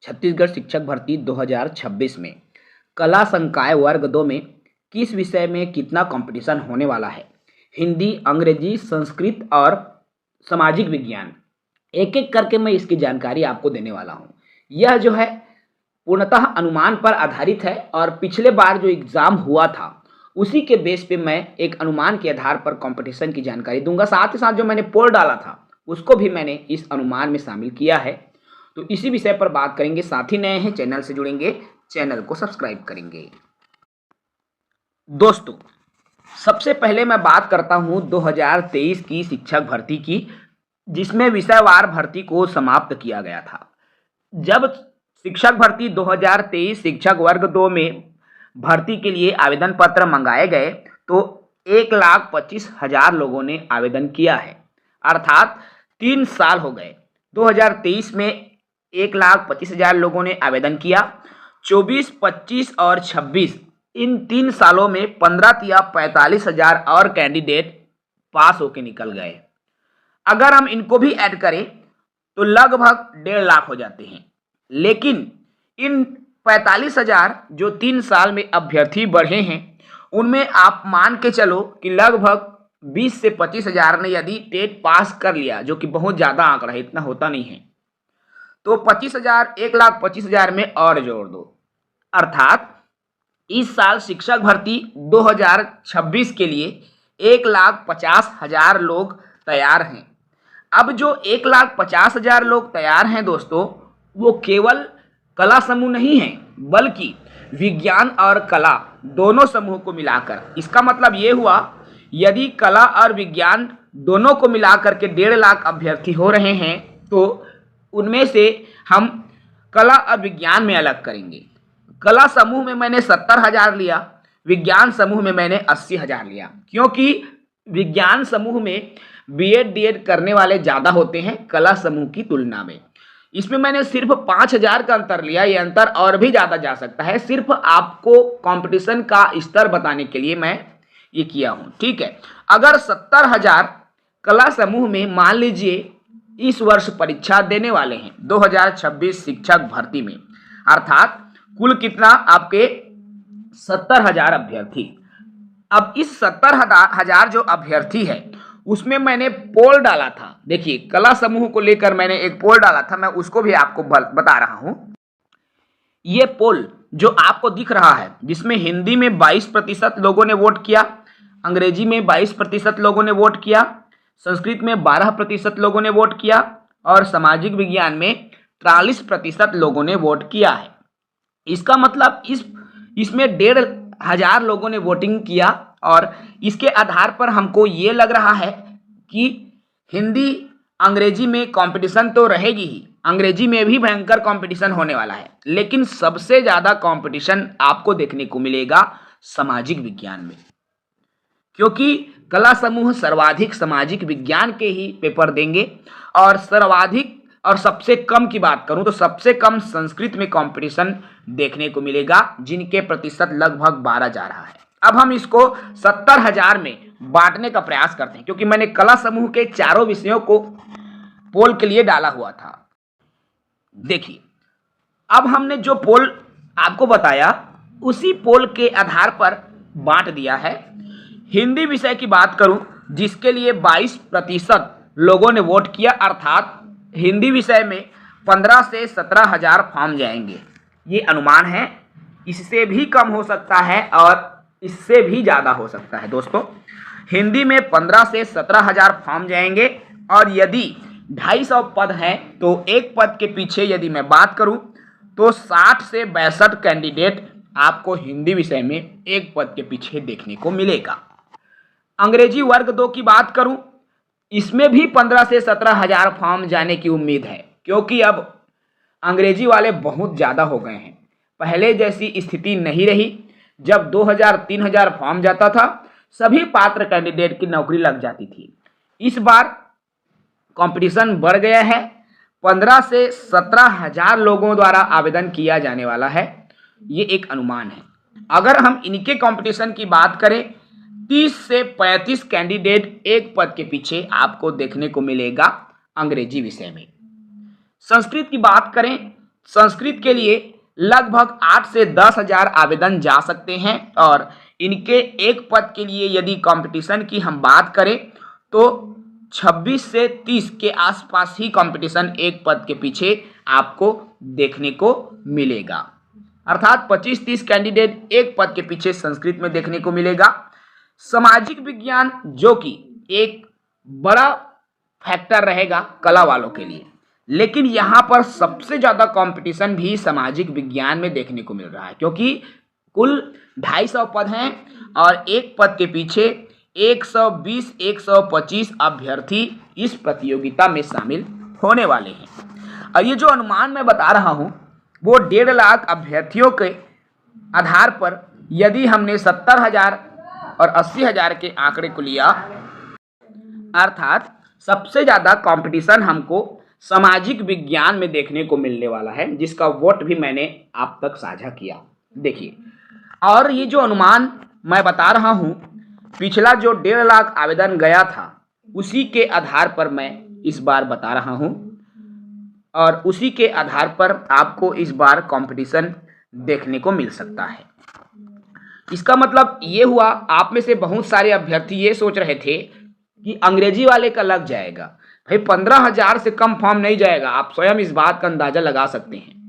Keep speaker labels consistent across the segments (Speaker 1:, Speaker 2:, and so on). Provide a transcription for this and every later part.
Speaker 1: छत्तीसगढ़ शिक्षक भर्ती 2026 में कला संकाय वर्ग 2 में किस विषय में कितना कंपटीशन होने वाला है। हिंदी, अंग्रेजी, संस्कृत और सामाजिक विज्ञान, एक एक करके मैं इसकी जानकारी आपको देने वाला हूँ। यह जो है पूर्णतः अनुमान पर आधारित है और पिछले बार जो एग्ज़ाम हुआ था उसी के बेस पे मैं एक अनुमान के आधार पर कंपटीशन की जानकारी दूंगा। साथ ही साथ जो मैंने पोल डाला था उसको भी मैंने इस अनुमान में शामिल किया है। तो इसी विषय पर बात करेंगे। साथ ही नए हैं चैनल से जुड़ेंगे, चैनल को सब्सक्राइब करेंगे। दोस्तों, सबसे पहले मैं बात करता हूं 2023 की शिक्षक भर्ती की, जिसमें विषयवार भर्ती को समाप्त किया गया था। जब शिक्षक भर्ती 2023 शिक्षक वर्ग 2 में भर्ती के लिए आवेदन पत्र मंगाए गए तो 1,25,000 लोगों ने आवेदन किया है, अर्थात 3 साल हो गए। 2023 में 1,25,000 लोगों ने आवेदन किया। 24, 25 और 26 इन 3 सालों में 15 या 45,000 और कैंडिडेट पास होके निकल गए। अगर हम इनको भी ऐड करें तो लगभग 1.5 लाख हो जाते हैं। लेकिन इन 45,000 जो 3 साल में अभ्यर्थी बढ़े हैं उनमें आप मान के चलो कि लगभग 20 से 25,000 ने यदि टेट पास कर लिया, जो कि बहुत ज़्यादा आंकड़ा है, इतना होता नहीं है, तो 25,000 1,25,000 में और जोड़ दो, अर्थात इस साल शिक्षक भर्ती 2026 के लिए 1,50,000 लोग तैयार हैं। अब जो 1,50,000 लोग तैयार हैं दोस्तों, वो केवल कला समूह नहीं है बल्कि विज्ञान और कला दोनों समूह को मिलाकर। इसका मतलब ये हुआ, यदि कला और विज्ञान दोनों को मिलाकर के 1.5 लाख अभ्यर्थी हो रहे हैं तो उनमें से हम कला और विज्ञान में अलग करेंगे। कला समूह में मैंने 70,000 लिया, विज्ञान समूह में मैंने 80,000 लिया, क्योंकि विज्ञान समूह में बीएड डीएड करने वाले ज़्यादा होते हैं कला समूह की तुलना में। इसमें मैंने सिर्फ 5,000 का अंतर लिया। ये अंतर और भी ज़्यादा जा सकता है, सिर्फ आपको कंपटीशन का स्तर बताने के लिए मैं ये किया हूँ, ठीक है। अगर 70,000 कला समूह में मान लीजिए इस वर्ष परीक्षा देने वाले हैं 2026 शिक्षक भर्ती में, अर्थात कुल कितना आपके 70,000 अभ्यर्थी। अब इस 70,000 जो अभ्यर्थी है उसमें मैंने पोल डाला था। देखिए, कला समूह को लेकर मैंने एक पोल डाला था, मैं उसको भी आपको बता रहा हूं। ये पोल जो आपको दिख रहा है, जिसमें हिंदी में 22% लोगों ने वोट किया, अंग्रेजी में 22% लोगों ने वोट किया, संस्कृत में 12% लोगों ने वोट किया और सामाजिक विज्ञान में 43% लोगों ने वोट किया है। इसका मतलब इसमें 1,500 लोगों ने वोटिंग किया और इसके आधार पर हमको ये लग रहा है कि हिंदी अंग्रेजी में कंपटीशन तो रहेगी ही, अंग्रेजी में भी भयंकर कंपटीशन होने वाला है, लेकिन सबसे ज़्यादा कंपटीशन आपको देखने को मिलेगा सामाजिक विज्ञान में, क्योंकि कला समूह सर्वाधिक सामाजिक विज्ञान के ही पेपर देंगे और सर्वाधिक और सबसे कम की बात करूं तो सबसे कम संस्कृत में कंपटीशन देखने को मिलेगा, जिनके प्रतिशत लगभग 12 जा रहा है। अब हम इसको 70,000 में बांटने का प्रयास करते हैं, क्योंकि मैंने कला समूह के चारों विषयों को पोल के लिए डाला हुआ था। देखिए, अब हमने जो पोल आपको बताया उसी पोल के आधार पर बांट दिया है। हिंदी विषय की बात करूं, जिसके लिए 22% लोगों ने वोट किया, अर्थात हिंदी विषय में 15 से 17,000 फॉर्म जाएंगे। ये अनुमान है, इससे भी कम हो सकता है और इससे भी ज़्यादा हो सकता है। दोस्तों, हिंदी में 15 से 17,000 फॉर्म जाएंगे और यदि 250 पद हैं तो एक पद के पीछे यदि मैं बात करूं तो 60 से 62 कैंडिडेट आपको हिंदी विषय में एक पद के पीछे देखने को मिलेगा। अंग्रेजी वर्ग 2 की बात करूं, इसमें भी 15 से 17,000 फॉर्म जाने की उम्मीद है, क्योंकि अब अंग्रेजी वाले बहुत ज़्यादा हो गए हैं। पहले जैसी स्थिति नहीं रही, जब 2,000-3,000 फॉर्म जाता था सभी पात्र कैंडिडेट की नौकरी लग जाती थी। इस बार कंपटीशन बढ़ गया है, 15 से 17,000 लोगों द्वारा आवेदन किया जाने वाला है, ये एक अनुमान है। अगर हम इनके कंपटीशन की बात करें, 30 से 35 कैंडिडेट एक पद के पीछे आपको देखने को मिलेगा अंग्रेजी विषय में। संस्कृत की बात करें संस्कृत के लिए लगभग 8 से 10,000 आवेदन जा सकते हैं और इनके एक पद के लिए यदि कंपटीशन की हम बात करें तो 26 से 30 के आसपास ही कंपटीशन एक पद के पीछे आपको देखने को मिलेगा। अर्थात 25-30 कैंडिडेट एक पद के पीछे संस्कृत में देखने को मिलेगा। सामाजिक विज्ञान जो कि एक बड़ा फैक्टर रहेगा कला वालों के लिए, लेकिन यहाँ पर सबसे ज़्यादा कंपटीशन भी सामाजिक विज्ञान में देखने को मिल रहा है, क्योंकि कुल 250 पद हैं और एक पद के पीछे 120-125 अभ्यर्थी इस प्रतियोगिता में शामिल होने वाले हैं। और ये जो अनुमान मैं बता रहा हूँ वो 1.5 लाख अभ्यर्थियों के आधार पर यदि हमने 70,000 और 80,000 के आंकड़े को लिया, अर्थात सबसे ज़्यादा कंपटीशन हमको सामाजिक विज्ञान में देखने को मिलने वाला है, जिसका वोट भी मैंने आप तक साझा किया। देखिए, और ये जो अनुमान मैं बता रहा हूँ पिछला जो 1.5 लाख आवेदन गया था उसी के आधार पर मैं इस बार बता रहा हूँ और उसी के आधार पर आपको इस बार कंपटीशन देखने को मिल सकता है। इसका मतलब ये हुआ, आप में से बहुत सारे अभ्यर्थी ये सोच रहे थे कि अंग्रेजी वाले का लग जाएगा। भाई 15,000 से कम फॉर्म नहीं जाएगा, आप स्वयं इस बात का अंदाजा लगा सकते हैं।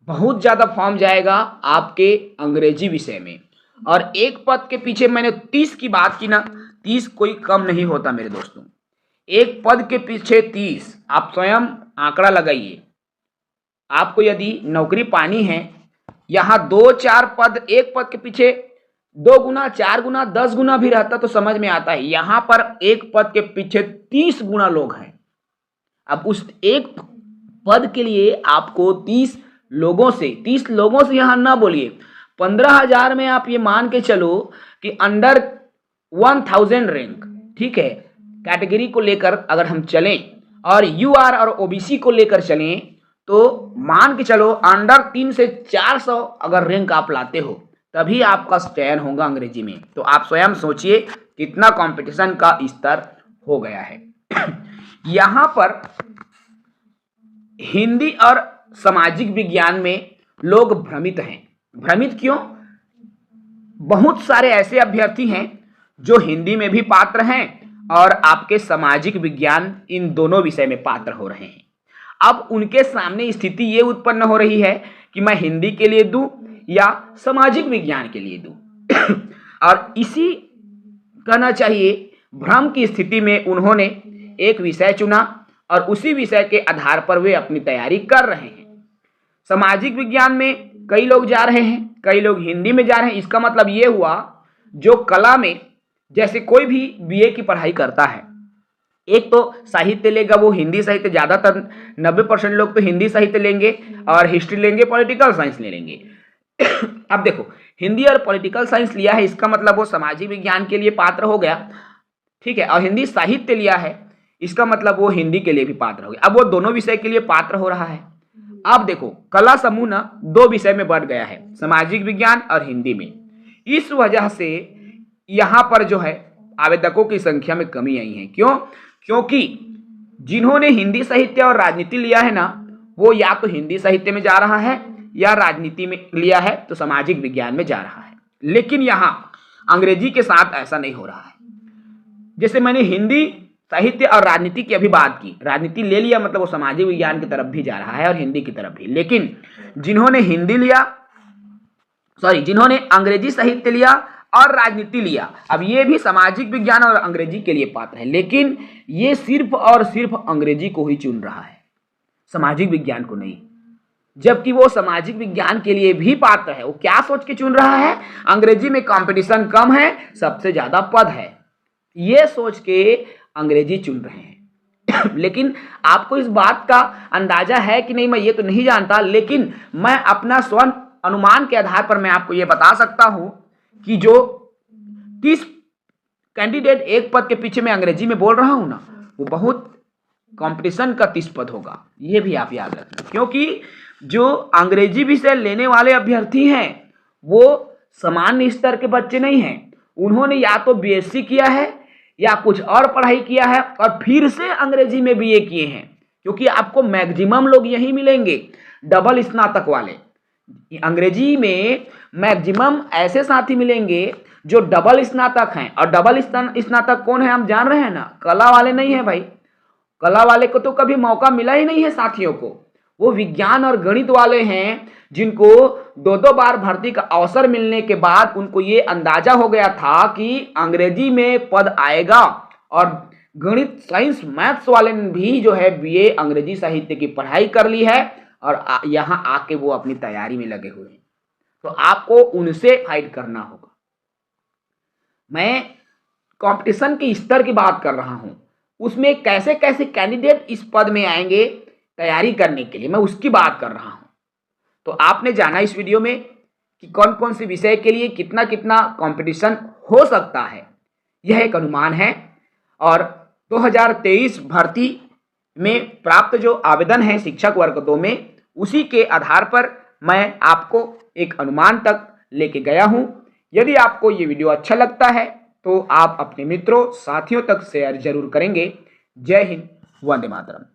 Speaker 1: बहुत ज़्यादा फॉर्म जाएगा आपके अंग्रेजी विषय में, और एक पद के पीछे मैंने 30 की बात की ना, 30 कोई कम नहीं होता मेरे दोस्तों। एक पद के पीछे 30, आप स्वयं आंकड़ा लगाइए। आपको यदि नौकरी पानी है, यहाँ 2-4 पद एक पद के पीछे 2 गुना, 4 गुना, 10 गुना भी रहता तो समझ में आता है। यहाँ पर एक पद के पीछे 30 गुना लोग हैं। अब उस एक पद के लिए आपको 30 लोगों से यहाँ ना बोलिए, 15,000 में आप ये मान के चलो कि अंडर 1000 रैंक, ठीक है, कैटेगरी को लेकर अगर हम चलें और यूआर और ओबीसी को लेकर चलें तो मान के चलो अंडर 300 से 400 अगर रैंक आप लाते हो तभी आपका चयन होगा अंग्रेजी में। तो आप स्वयं सोचिए कितना कंपटीशन का स्तर हो गया है। यहाँ पर हिंदी और सामाजिक विज्ञान में लोग भ्रमित हैं। भ्रमित क्यों? बहुत सारे ऐसे अभ्यर्थी हैं जो हिंदी में भी पात्र हैं और आपके सामाजिक विज्ञान इन दोनों विषय में पात्र हो रहे हैं। अब उनके सामने स्थिति ये उत्पन्न हो रही है कि मैं हिंदी के लिए दूं या सामाजिक विज्ञान के लिए दूं। और इसी कहना चाहिए भ्रम की स्थिति में उन्होंने एक विषय चुना और उसी विषय के आधार पर वे अपनी तैयारी कर रहे हैं। सामाजिक विज्ञान में कई लोग जा रहे हैं, कई लोग हिंदी में जा रहे हैं। इसका मतलब ये हुआ जो कला में, जैसे कोई भी बीए की पढ़ाई करता है, एक तो साहित्य लेगा, वो हिंदी साहित्य, ज़्यादातर 90% लोग तो हिंदी साहित्य लेंगे और हिस्ट्री लेंगे, पॉलिटिकल साइंस ले लेंगे। अब देखो, हिंदी और पॉलिटिकल साइंस लिया है, इसका मतलब वो सामाजिक विज्ञान के लिए पात्र हो गया, ठीक है। और हिंदी साहित्य लिया है, इसका मतलब वो हिंदी के लिए भी पात्र हो गया। अब वो दोनों विषय के लिए पात्र हो रहा है। अब देखो, कला समूह ना 2 विषय में बढ़ गया है, सामाजिक विज्ञान और हिंदी में। इस वजह से यहाँ पर जो है आवेदकों की संख्या में कमी आई है। क्यों? क्योंकि जिन्होंने हिंदी साहित्य और राजनीति लिया है ना, वो या तो हिंदी साहित्य में जा रहा है या राजनीति में लिया है तो सामाजिक विज्ञान में जा रहा है। लेकिन यहाँ अंग्रेजी के साथ ऐसा नहीं हो रहा है। जैसे मैंने हिंदी साहित्य और राजनीति की अभी बात की, राजनीति ले लिया मतलब वो सामाजिक विज्ञान की तरफ भी जा रहा है और हिंदी की तरफ भी। लेकिन जिन्होंने जिन्होंने अंग्रेजी साहित्य लिया और राजनीति लिया, अब ये भी सामाजिक विज्ञान और अंग्रेजी के लिए पात्र है, लेकिन ये सिर्फ और सिर्फ अंग्रेजी को ही चुन रहा है, सामाजिक विज्ञान को नहीं। जबकि वो सामाजिक विज्ञान के लिए भी पात्र है। वो क्या सोच के चुन रहा है? अंग्रेजी में कंपटीशन कम है, सबसे ज्यादा पद है, ये सोच के अंग्रेजी चुन रहे हैं। लेकिन आपको इस बात का अंदाजा है कि नहीं, मैं ये तो नहीं जानता, लेकिन मैं अपना स्वयं अनुमान के आधार पर मैं आपको ये बता सकता हूं कि जो 30 कैंडिडेट एक पद के पीछे मैं अंग्रेजी में बोल रहा हूं ना, वो बहुत कंपटीशन का 30 पद होगा, ये भी आप याद रखें। क्योंकि जो अंग्रेजी विषय लेने वाले अभ्यर्थी हैं वो सामान्य स्तर के बच्चे नहीं हैं। उन्होंने या तो बीएससी किया है या कुछ और पढ़ाई किया है और फिर से अंग्रेजी में बीए किए हैं। क्योंकि आपको मैक्सिमम लोग यही मिलेंगे डबल स्नातक वाले। अंग्रेजी में मैक्सिमम ऐसे साथी मिलेंगे जो डबल स्नातक हैं, और डबल स्नातक कौन है हम जान रहे हैं ना, कला वाले नहीं है भाई। कला वाले को तो कभी मौका मिला ही नहीं है साथियों को, वो विज्ञान और गणित वाले हैं जिनको दो दो बार भर्ती का अवसर मिलने के बाद उनको ये अंदाजा हो गया था कि अंग्रेजी में पद आएगा, और गणित साइंस मैथ्स वाले ने भी जो है बीए अंग्रेजी साहित्य की पढ़ाई कर ली है और यहाँ आके वो अपनी तैयारी में लगे हुए हैं। तो आपको उनसे फाइट करना होगा। मैं कंपटीशन के स्तर की बात कर रहा हूं, उसमें कैसे कैसे कैंडिडेट इस पद में आएंगे तैयारी करने के लिए, मैं उसकी बात कर रहा हूं। तो आपने जाना इस वीडियो में कि कौन कौन से विषय के लिए कितना कितना कंपटीशन हो सकता है, यह एक अनुमान है। और 2023 भर्ती में प्राप्त जो आवेदन है शिक्षक वर्ग 2 में, उसी के आधार पर मैं आपको एक अनुमान तक लेके गया हूं। यदि आपको ये वीडियो अच्छा लगता है तो आप अपने मित्रों साथियों तक शेयर जरूर करेंगे। जय हिंद, वंदे मातरम।